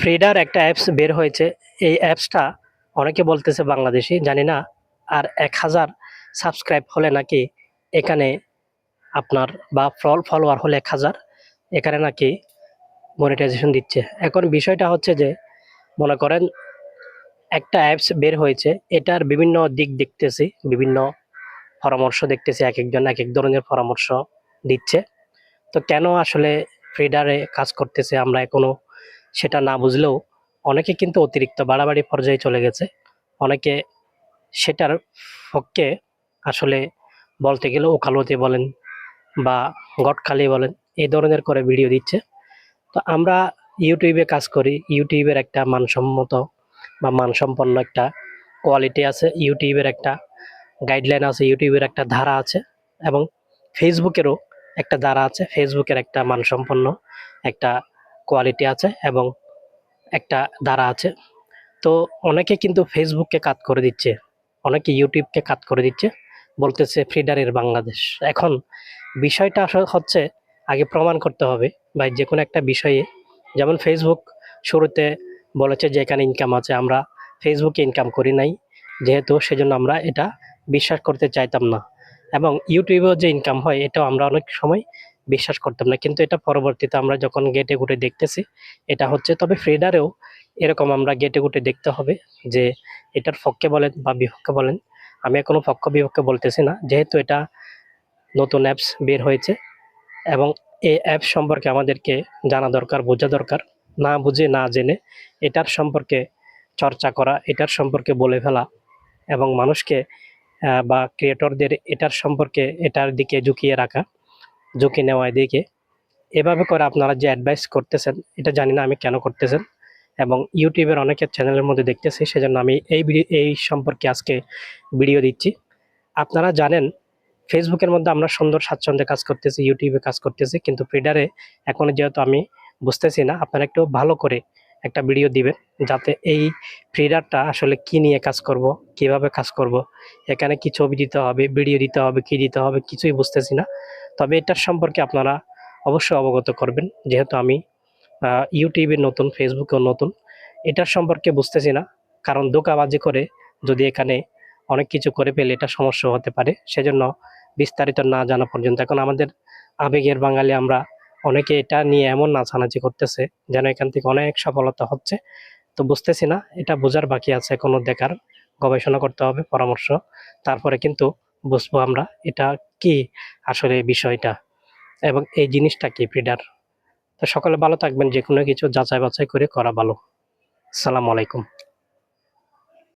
Feeder একটা apps বের হয়েছে। এই অ্যাপসটা অনেকে বলতেছে বাংলাদেশী, জানি না। আর ১,০০০ সাবস্ক্রাইব হলে নাকি এখানে আপনার বা ফলোয়ার হলে ১,০০০ এখানে নাকি মনিটাইজেশন দিচ্ছে। এখন বিষয়টা হচ্ছে যে মনে করেন একটা অ্যাপস বের হয়েছে, এটার বিভিন্ন দিক দেখতেছি, বিভিন্ন পরামর্শ দেখতেছি, একেকজন একেক ধরনের পরামর্শ দিচ্ছে। তো কেন আসলে ফ্রিডারে কাজ করতেছে আমরা এখনো সেটা না বুঝলেও অনেকে কিন্তু অতিরিক্ত বাড়াবাড়ি পর্যায়ে চলে গেছে। অনেকে সেটার পক্ষে আসলে বলতে গেলে ওকালতি বলেন বা গটখালি বলেন, এই ধরনের করে ভিডিও দিচ্ছে। তো আমরা ইউটিউবে কাজ করি। ইউটিউবের একটা মানসম্মত বা মানসম্পন্ন একটা কোয়ালিটি আছে। ইউটিউবের একটা গাইডলাইন আছে, ইউটিউবের একটা ধারা আছে এবং ফেসবুকেরও একটা ধারা আছে। ফেসবুকের একটা মানসম্পন্ন একটা কোয়ালিটি আছে এবং একটা ধারা আছে। তো অনেকে কিন্তু ফেসবুককে কাট করে দিচ্ছে, অনেকে ইউটিউবকে কাট করে দিচ্ছে, বলতেছে ফ্রিডারের বাংলাদেশ। এখন বিষয়টা আসলে হচ্ছে আগে প্রমাণ করতে হবে বা যেকোনো একটা বিষয়ে, যেমন ফেসবুক শুরুতে বলেছে যে এখানে ইনকাম আছে, আমরা ফেসবুকে ইনকাম করি নাই যেহেতু, সেজন্য আমরা এটা বিশ্বাস করতে চাইতাম না। এবং ইউটিউবেও যে ইনকাম হয় এটাও আমরা অনেক সময় বিশ্বাস করতাম না, কিন্তু এটা পরবর্তীতে আমরা যখন ঘেঁটে ঘুঁটে দেখতেছি এটা হচ্ছে। তবে ফ্রিডারেও এরকম আমরা ঘেঁটে ঘুঁটে দেখতে হবে যে এটার পক্ষে বলেন বা বিপক্ষে বলেন। আমি এখনো পক্ষ বিপক্ষে বলতেছি না, যেহেতু এটা নতুন অ্যাপস বের হয়েছে এবং এই অ্যাপ সম্পর্কে আমাদেরকে জানা দরকার, বোঝা দরকার। না বুঝে না জেনে এটার সম্পর্কে চর্চা করা, এটার সম্পর্কে বলে ফেলা এবং মানুষকে বা ক্রিয়েটরদের এটার সম্পর্কে এটার দিকে ঝুঁকিয়ে রাখা, ঝুঁকি নেওয়া দিকে এভাবে করে আপনারা যে অ্যাডভাইস করতেছেন, এটা জানি না আমি কেন করতেছেন। এবং ইউটিউবের অনেকের চ্যানেলের মধ্যে দেখতেছি, সেজন্য আমি এই সম্পর্কে আজকে ভিডিও দিচ্ছি। আপনারা জানেন ফেসবুকের মধ্যে আমরা সুন্দর স্বাচ্ছন্দ্যে কাজ করতেছি, ইউটিউবে কাজ করতেছি, কিন্তু ফ্রিডারে এখনো যেহেতু আমি বুঝতেছি না, আপনারা একটু ভালো করে একটা ভিডিও দিবেন যাতে এই ফ্রিডারটা আসলে কি নিয়ে কাজ করব, কিভাবে কাজ করব, এখানে কি ছবি দিতে হবে, ভিডিও দিতে হবে, কি দিতে হবে কিছুই বুঝতেছি না। তবে এটার সম্পর্কে আপনারা অবশ্যই অবগত করবেন, যেহেতু আমি ইউটিউবে নতুন, ফেসবুকেও নতুন, এটার সম্পর্কে বুঝতেছি না। কারণ ধোঁকাবাজি করে যদি এখানে অনেক কিছু করে ফেলে এটা সমস্যা হতে পারে। সেজন্য বিস্তারিত না জানা পর্যন্ত এখন আমাদের আবেগের বাঙালি আমরা অনেকে এটা নিয়ে এমন নাচানাচি করতেছে যেন এখান থেকে অনেক সফলতা হচ্ছে। তো বুঝতেছি না, এটা বোঝার বাকি আছে এখনো, দেখার, গবেষণা করতে হবে, পরামর্শ। তারপরে কিন্তু বুঝবো আমরা এটা কি আসলে বিষয়টা এবং এই জিনিসটা কি ফ্রিডার। তো সকলে ভালো থাকবেন, যেকোনো কিছু যাচাই বাছাই করে করা ভালো। আসসালামু আলাইকুম।